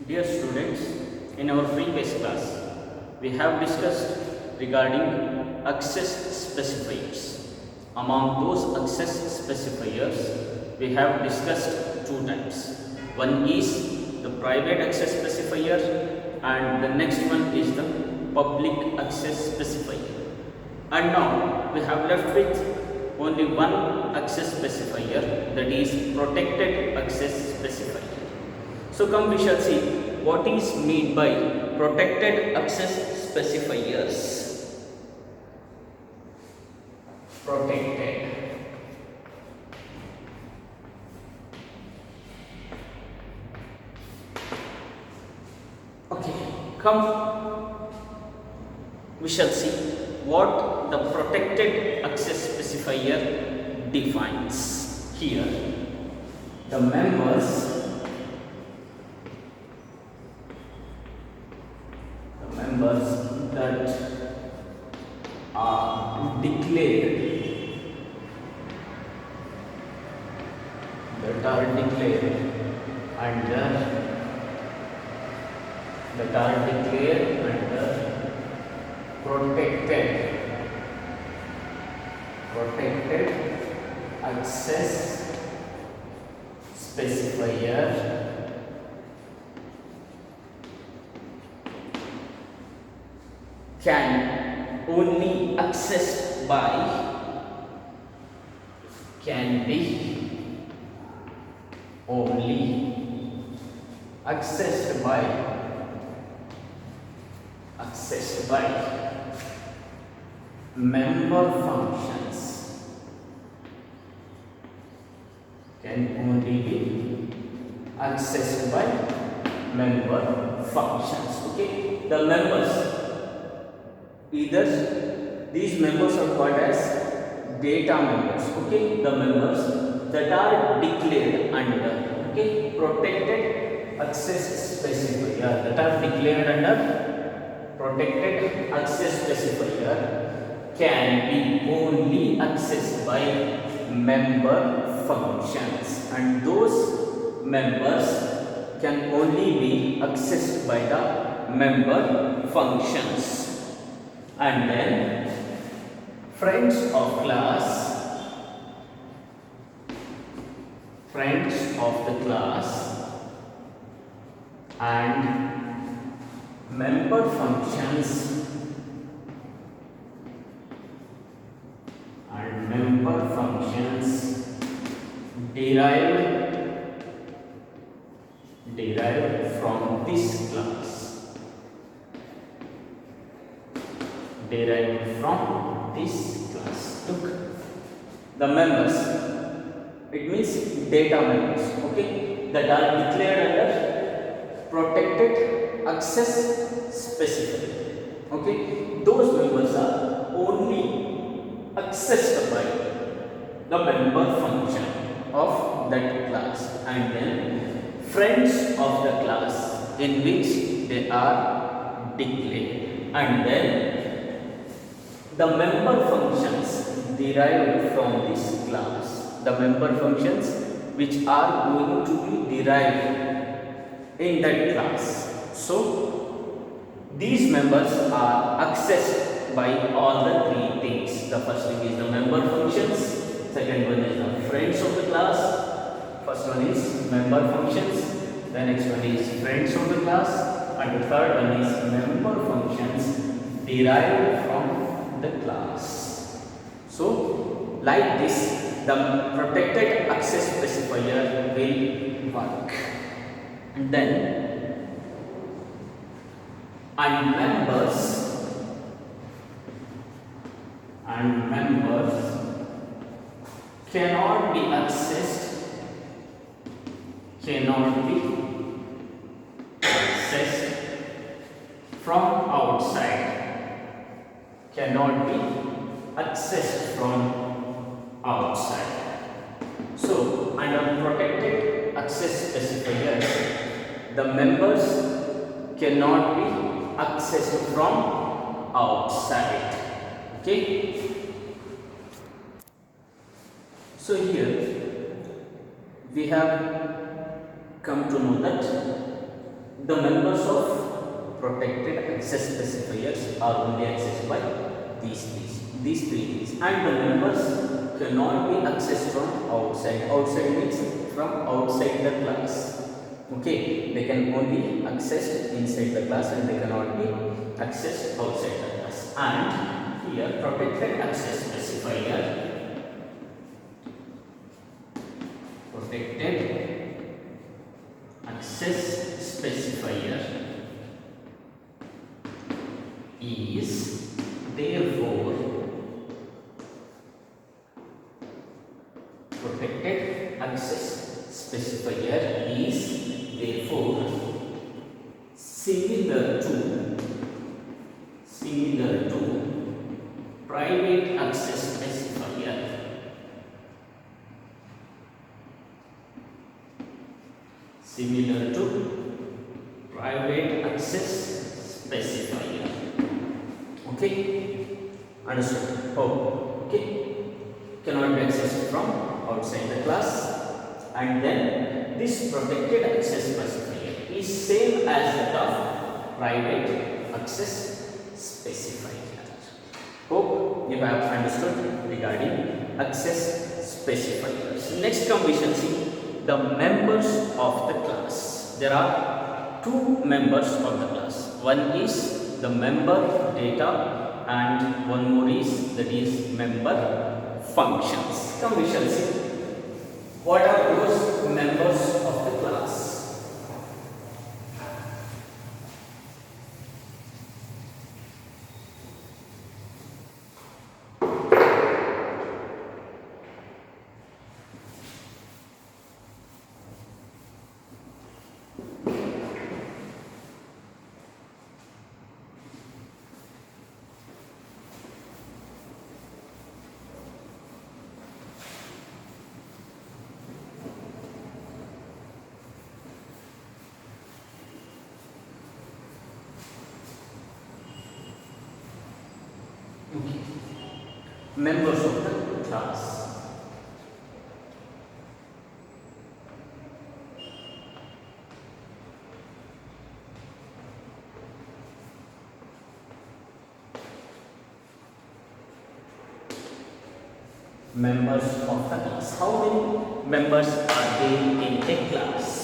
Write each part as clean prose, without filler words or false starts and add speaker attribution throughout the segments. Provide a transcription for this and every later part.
Speaker 1: Dear students, in our previous class, we have discussed regarding access specifiers. Among those access specifiers, we have discussed two types. One is the private access specifier and the next one is the public access specifier. And now we have left with only one access specifier, that is protected access specifier. So come we shall see what is meant by protected access specifiers. Protected. Okay, come we shall see what the protected access specifier defines here. The members that are declared under protected access specifier can only accessed by can be only accessed by member functions, can only be accessed by member functions. Okay, the members, either these members are called as data members. Okay, the members that are declared under, okay, protected access specifier, that are declared under protected access specifier can be only accessed by member functions, and those members can only be accessed by the member functions. And then friends of the class and member functions derived from this class. Look, the members, it means data members, okay, that are declared under protected access specifier. Okay, those members are only accessed by the member function of that class, and then friends of the class in which they are declared, and then the member functions derived from this class, the member functions which are going to be derived in that class. So these members are accessed by all the three things. The first thing is the member functions, second one is the friends of the class, first one is member functions, the next one is friends of the class, and the third one is member functions derived from the class. So like this, the protected access specifier will work. And then members cannot be accessed from outside. So under protected access specifier, the members cannot be accessed from outside. Okay, so here we have come to know that the members of protected access specifiers are only accessed by these three things, and the members cannot be accessed from outside. Outside means from outside the class. Okay, they can only access inside the class and they cannot be accessed outside the class. And here protected access specifier, protected access specifier is therefore protected access specifier is therefore similar to private access specifier. Similar to private access specifier. Okay, understood? Oh, okay. Cannot be accessed from outside the class, and then this protected access specifier is same as that of private access specifier. Hope you have understood regarding access specifiers. Next come we shall see the members of the class. There are two members of the class. One is the member data and one more is that is member functions. Come we shall see what are those members of the class. Members of the class. Members of the class. How many members are there in a class?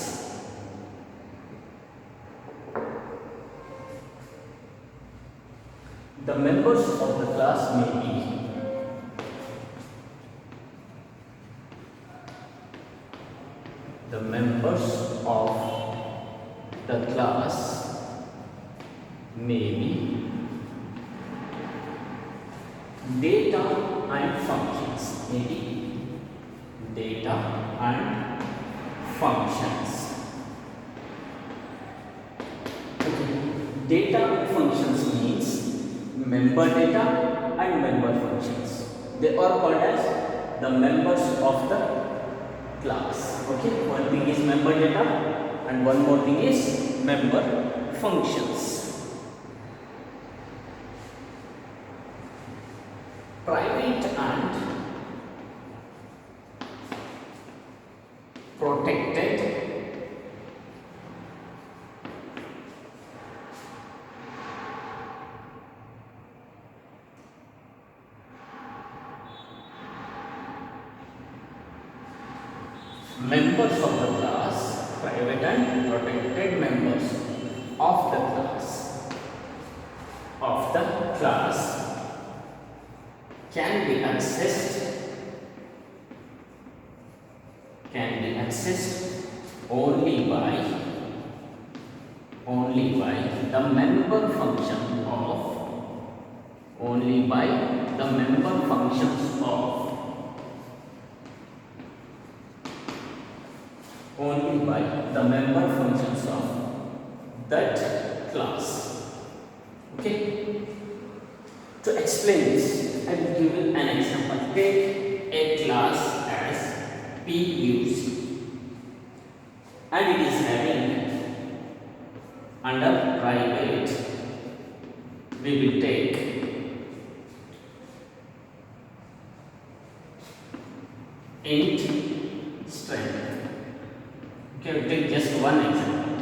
Speaker 1: The members of the class may be the members of the class may be data and functions. Maybe data and functions. Okay. Data and functions means member data and member functions. They are called as the members of the class. Okay, one thing is member data and one more thing is member functions. Private and protected members of the class, private and protected members of the class can be accessed only by the member function of that class. Okay. To explain this, I will give you an example. Take a class as PUC and it is having under private we will take int strength. Okay, we take just one example.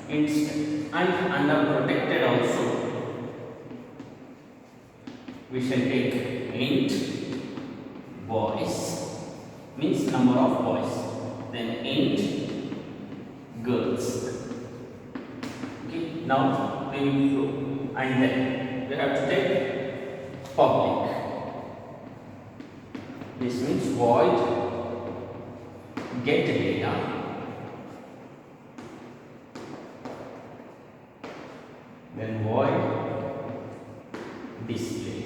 Speaker 1: Instead, and under protected also, we shall take int boys, means number of boys, then int girls. Okay, now we will go, and then we have to take public. This means void get data, then void display.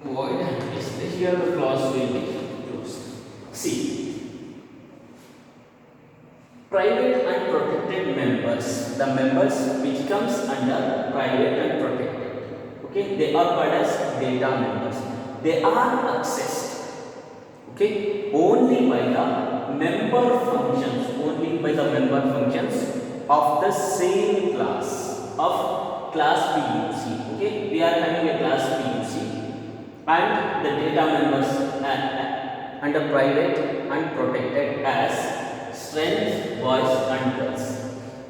Speaker 1: Void display. Here the clause will be closed. See, private and protected members. The members which comes under private and protected. Okay, they are called as data members. They are accessed. Okay, only by the member functions. Only by the member functions of the same class of class PUC. Okay, we are having a class PUC, and the data members under private and protected as strength, boys and girls,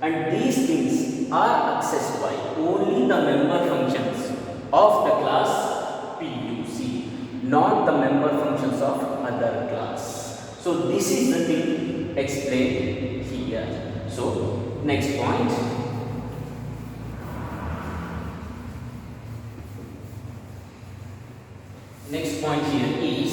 Speaker 1: and these things are accessed by only the member functions of the class PUC, not the member functions of other class. So this is the thing explained here. So next point, here is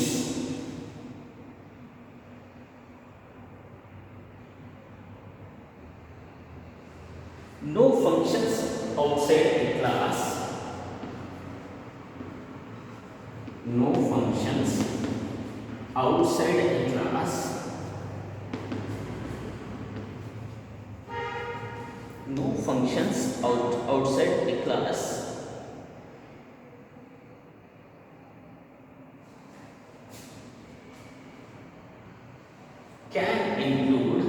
Speaker 1: no functions outside the class. No functions outside a class. No functions outside a class can include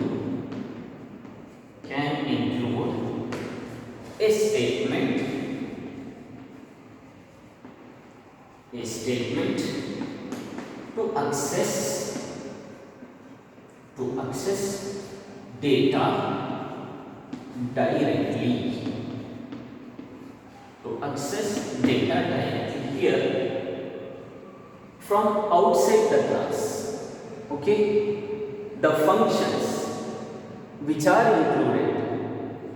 Speaker 1: a statement to access data directly. Here from outside the class. Okay, the functions which are included.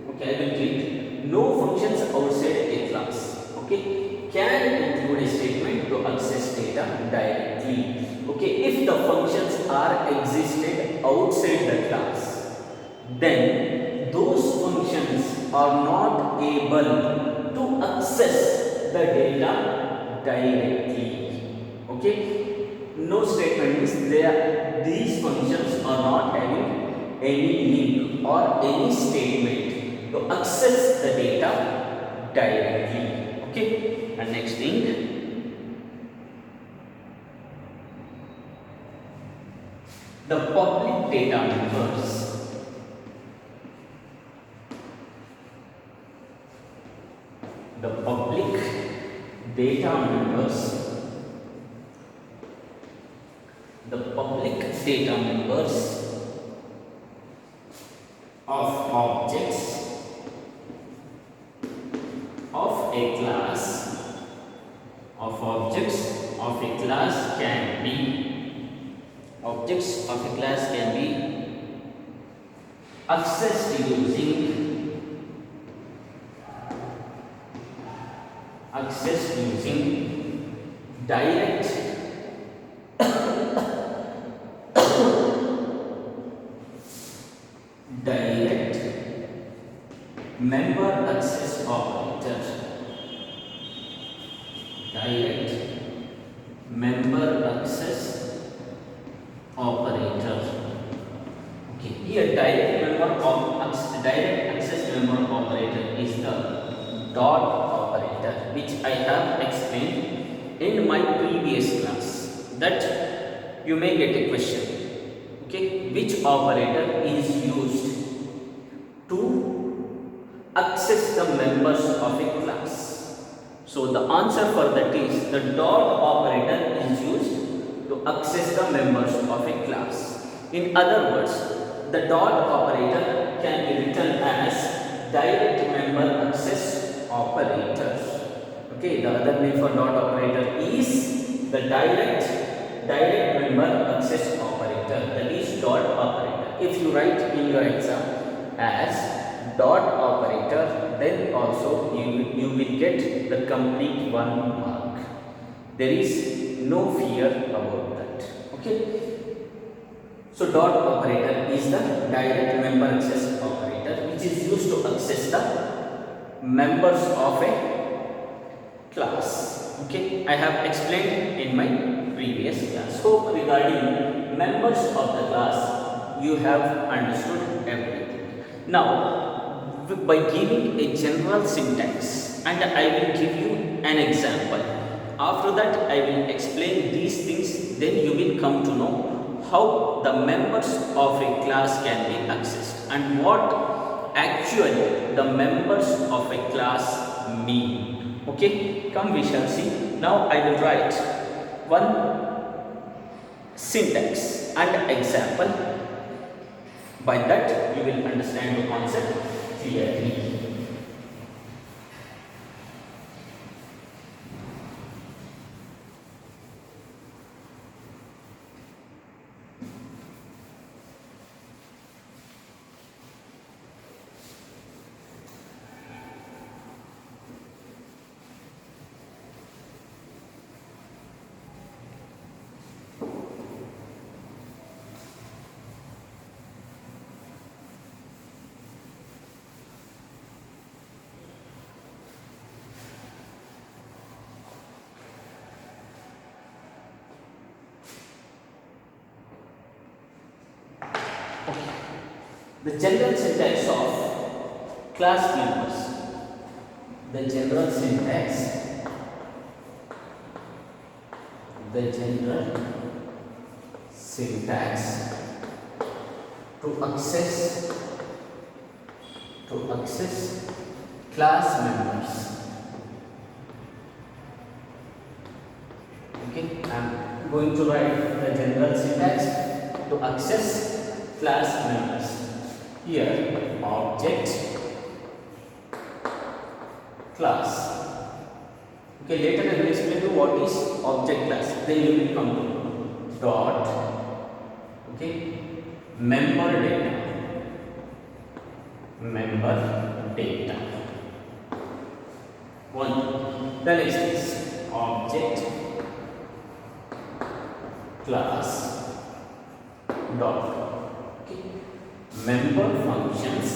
Speaker 1: Okay, I will read. No functions outside a class, okay, can include a statement to access data directly. Okay, if the functions are existed outside the class, then those functions are not able to access the data directly. Okay, no statement means these functions are not having any link or any statement to access the data directly. Okay, and next thing, the public data members. The public data members. The public data members of objects of a class can be accessed using direct member access operator. Direct member access operator. Okay, here direct access member operator is the dot operator, which I have explained in my previous class, that you may get a question. Okay, which operator is used to access the members of a class? So the answer for that is the dot operator is used to access the members of a class. In other words, the dot operator can be written as direct member access operator. Okay, the other name for dot operator is the direct member access operator, that is dot operator. If you write in your exam as dot operator, then also you will get the complete 1 mark. There is no fear about that. Okay. So dot operator is the direct member access operator, which is used to access the members of a class. Okay, I have explained in my previous class. So regarding members of the class, you have understood everything. Now, by giving a general syntax, and I will give you an example. After that, I will explain these things. Then you will come to know how the members of a class can be accessed and what actually the members of a class mean. Okay, come we shall see. Now I will write one syntax and example. By that you will understand the concept clearly. The general syntax of class members. The general syntax. The general syntax to access class members. Okay, I am going to write the general syntax to access class members. Here, object class. Okay, later I will explain you what is object class. Then you will come to dot. Okay, member data. One. The next is object class dot. Okay, member functions.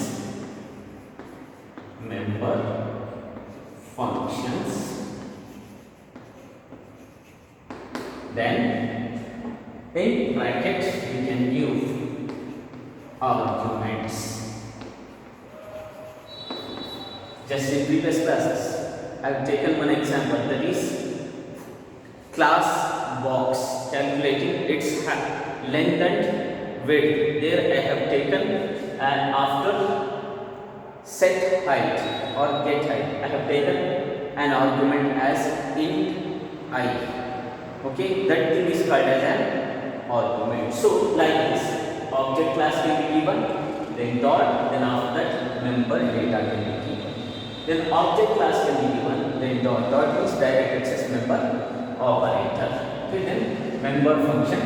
Speaker 1: Then in bracket we can give arguments. Just in previous classes I have taken one example, that is class box, calculating its length and width. There I have taken, and after set height or get height I have taken an argument as int I. Okay, that thing is called as an argument. So like this, object class can be given, then dot, then after that member data can be given. Then object class can be given, then dot. Dot means direct access member operator. Okay, then member function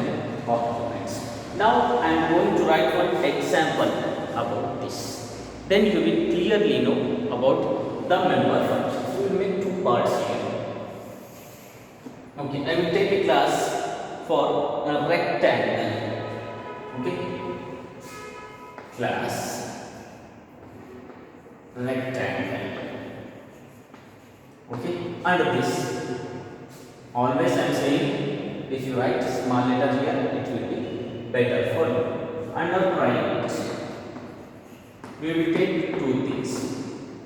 Speaker 1: arguments. Now I am going to write one example about this. Then you will clearly know about the member function. We will make two parts here. Okay, I will take a class for a rectangle. Okay, class rectangle. Okay, under this, always I am saying, if you write small letter here, it will be better for you. Under triangles, we will take two things.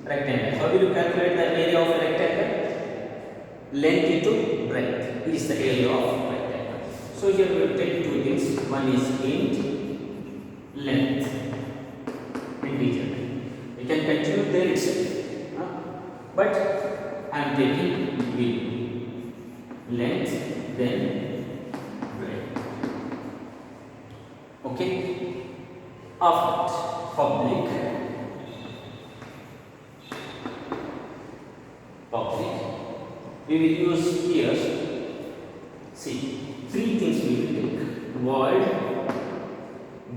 Speaker 1: Rectangle. How will you calculate the area of a rectangle? Length into breadth is the area of rectangle. So here we will take two things. One is int length, integer. You can continue there itself, but I am taking width, length, then breadth. Okay. After public, we will use here, see, three things we will take: void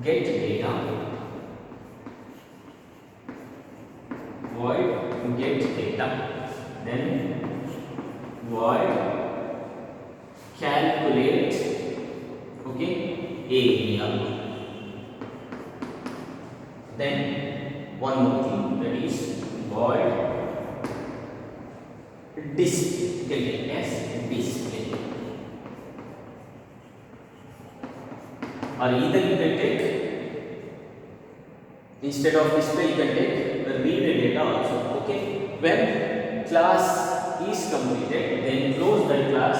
Speaker 1: get data, void get data, then void calculate, okay, area. Then one more thing, that is void display, as display. Or either you can take, instead of display you can take read data also, okay. When class is completed, then close the class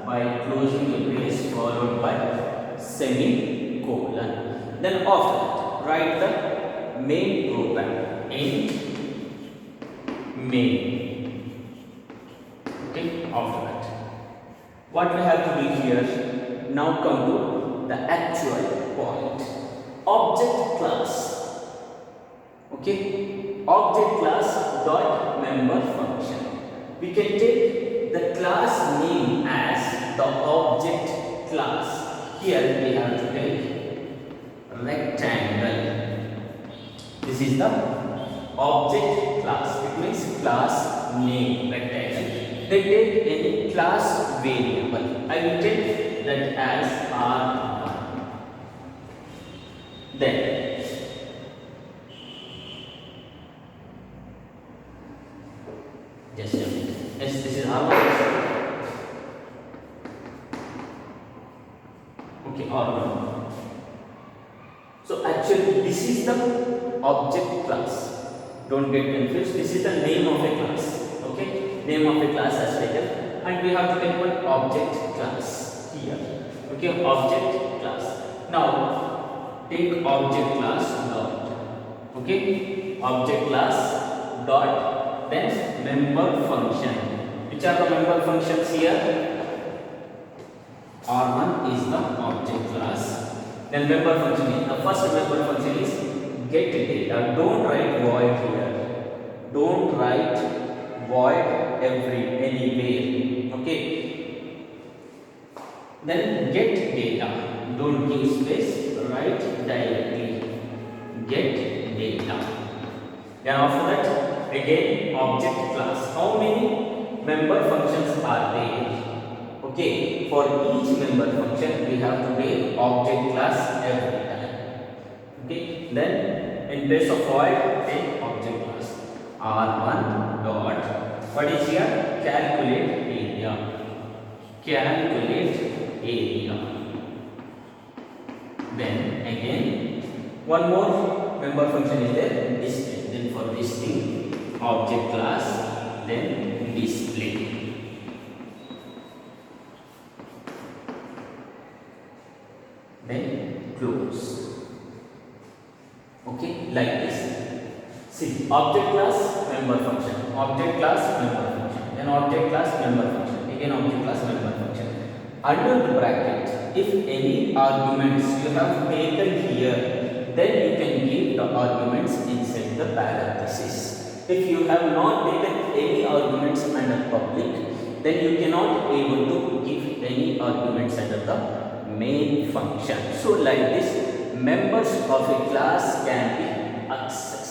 Speaker 1: by closing the brace followed by semicolon. Then after that, write the main program in main. Okay, after that, what we have to do here, now come to the actual point. Object class, okay, object class dot member function. We can take the class name as the object class. Here we have to take rectangle. This is the object class. It means class name, rectangle. They take any class variable. I will take that as R1. Then just a minute. Yes, this is R1. Okay, R1. So actually this is the object class. Don't get confused. This is the name of a class. Okay, name of a class as taken, and we have to take one object class here. Okay, object class. Now take object class dot. Okay, object class dot, then member function. Which are the member functions here? R1 is the object class. Then member function is, the first member function is get data. Don't write void here. Don't write void anywhere. Okay. Then get data. Don't give space. Write directly. Get data. Then after that, again object class. How many member functions are there? Okay. For each member function, we have to take object class every time. Okay. Then in place of void, take object class. R1 dot, what is here? Calculate area. Calculate area. Then again one more member function is there, display. Then for this thing, object class, then display. Then close. Okay, like this. See, object class member function, object class member function, then object class member function, again object class member function. Under the bracket, if any arguments you have taken here, then you can give the arguments inside the parenthesis. If you have not taken any arguments under public, then you cannot able to give any arguments under the main function. So like this, members of a class can be accessed.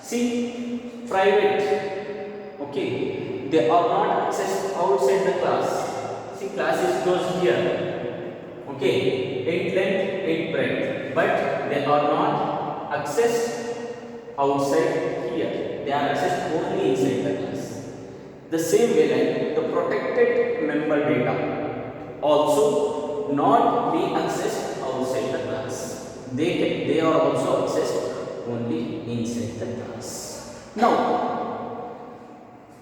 Speaker 1: See, private, okay, they are not accessed outside the class. See, class is closed here, okay, 8 length, 8 breadth, but they are not accessed outside here. They are accessed only inside the class. The same way, like the protected member data also not be accessed outside the class. They are also accessed only inside the class. Now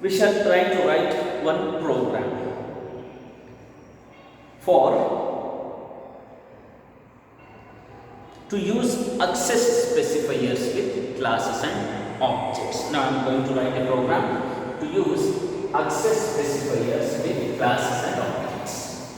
Speaker 1: we shall try to write one program for to use access specifiers with classes and objects. Now I am going to write a program to use access specifiers with classes and objects.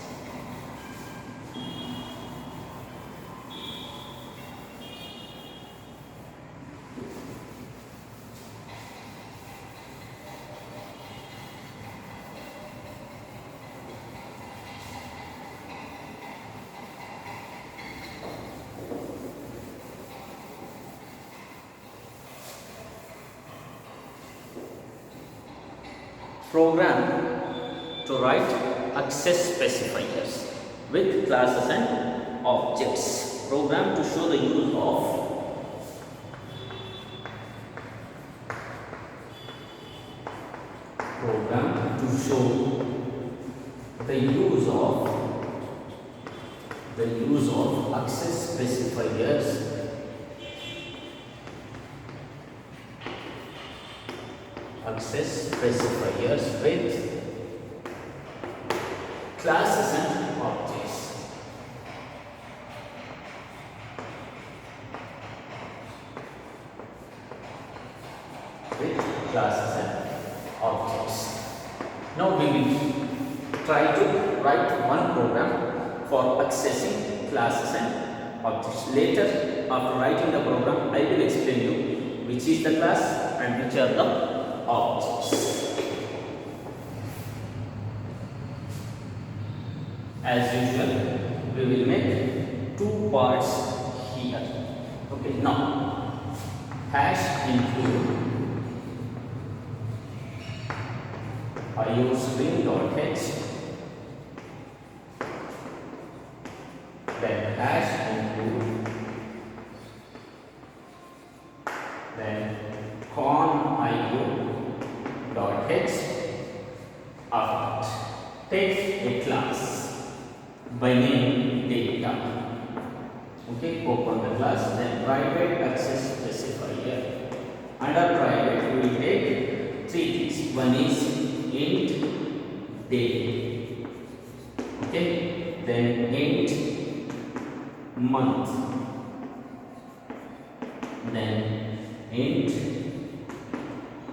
Speaker 1: program to write access specifiers with classes and objects. Program to show the use of access specifiers with classes and objects. Now we will try to write one program for accessing classes and objects. Later, after writing the program, I will explain you which is the class and which are the objects. As usual, we will make two parts here. Okay, now hash include iostring.h, then hash include, then con io.h. After take a class by name data. Okay, open the class, then private access specifier. Under private, we will take three things. One is int day, okay, then int month, then int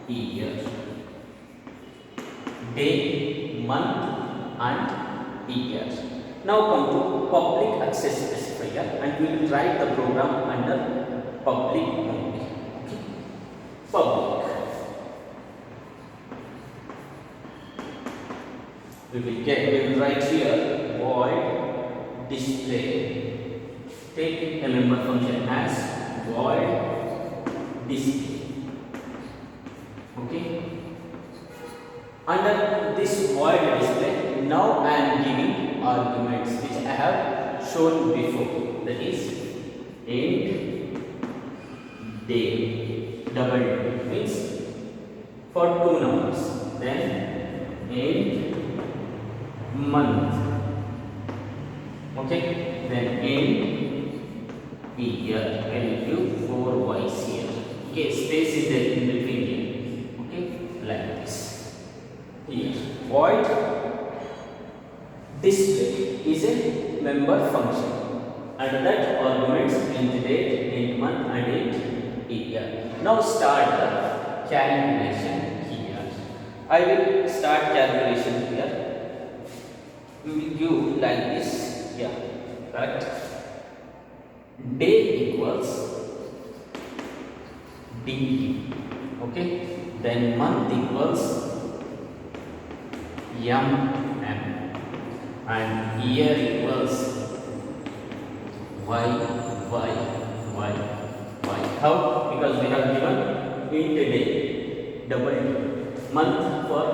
Speaker 1: year. Day, month and year. Now come to public access specifier and we will write the program under public only. Okay. Public. We will write here void display. Take a member function as void display. Okay. Under this void display, now I am giving arguments which I have shown before. That is int day, double means for two numbers. Then int month, okay, then int year. I will give 4 y's here. Okay, space is there in between here. Okay, like this. Here, void display is a member function. Under that arguments int date, int month and int year. Now start the calculation here. I will start calculation here. We will give like this, yeah, right? Day equals dt, okay, then month equals and year equals y. How? Because we have given int day, double D, month for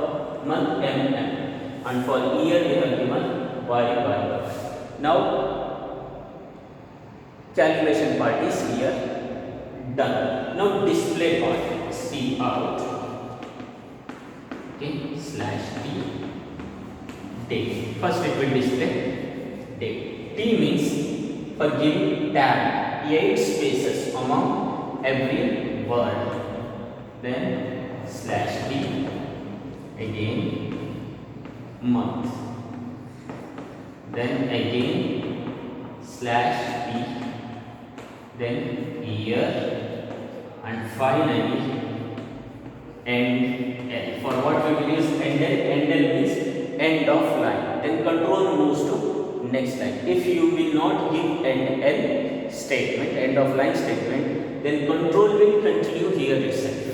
Speaker 1: month and for year we have given y. Now calculation part is here done. Now display part, see out, okay, /d day. First it will display day. T means for giving tab 8 spaces among every word. Then /d again month, then again /b, then year, and finally end L. For what we will use end L means end of line. Then control moves to next line. If you will not give end L statement, end of line statement, then control will continue here itself.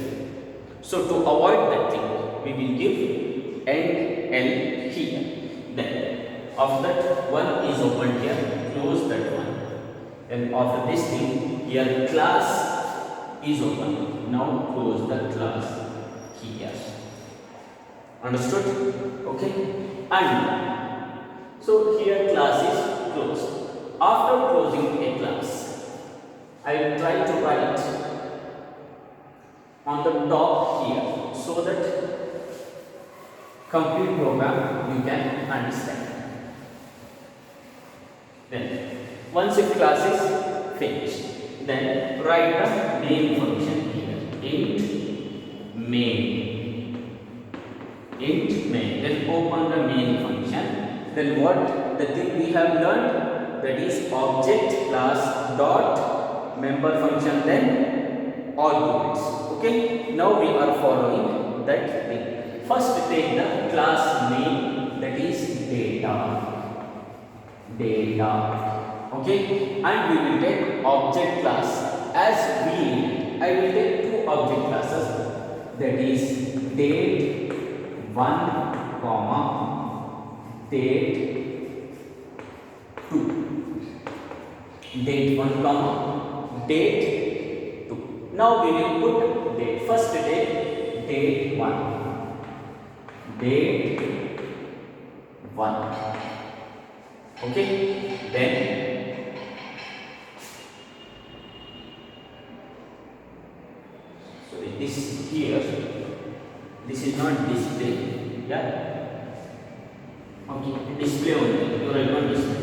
Speaker 1: So to avoid that thing, we will give end L here. Then after that one is opened here, close that one. Then after this thing here class is open. Now close the class here. Understood? Okay. And so here class is closed. After closing a class, I will try to write on the top here so that complete program you can understand. Then once a class is finished, then write the main function here. Int main. Then open the main function. Then what the thing we have learned, that is object class dot member function, then arguments. Okay. Now we are following that thing. First take the class name, that is data. Okay, and we will take object class as we. I will take two object classes, that is date 1 comma date 2. Date 1 comma date 2. Now we will put date. First date 1. Date 1. Okay, then so this here, this is not display, yeah. Okay, display only. You write one display.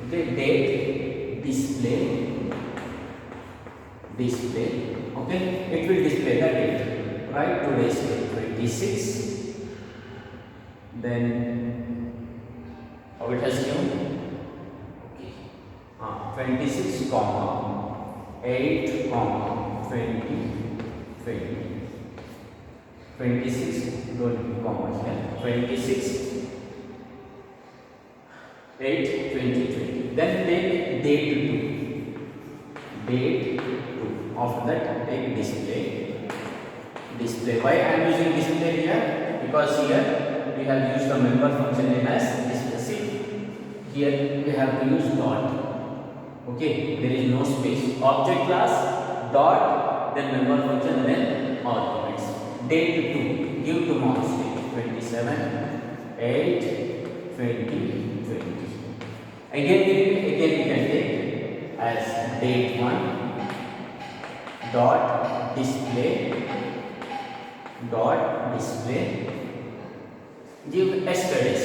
Speaker 1: Okay, date display. Okay, it will display the date. Right, today's date 26. Then how it has given? Okay. 26 comma 8 comma 20. 26 don't comma here. 26 8 20. Then take date 2. Date 2. After that take display. Why I am using display here? Because here we have used the member function name as display. Here we have to use dot. Okay, there is no space. Object class dot, then member function, then arguments. Date 2, give tomorrow's date 27 8 20. Again we can take as date 1 dot display. Give yesterday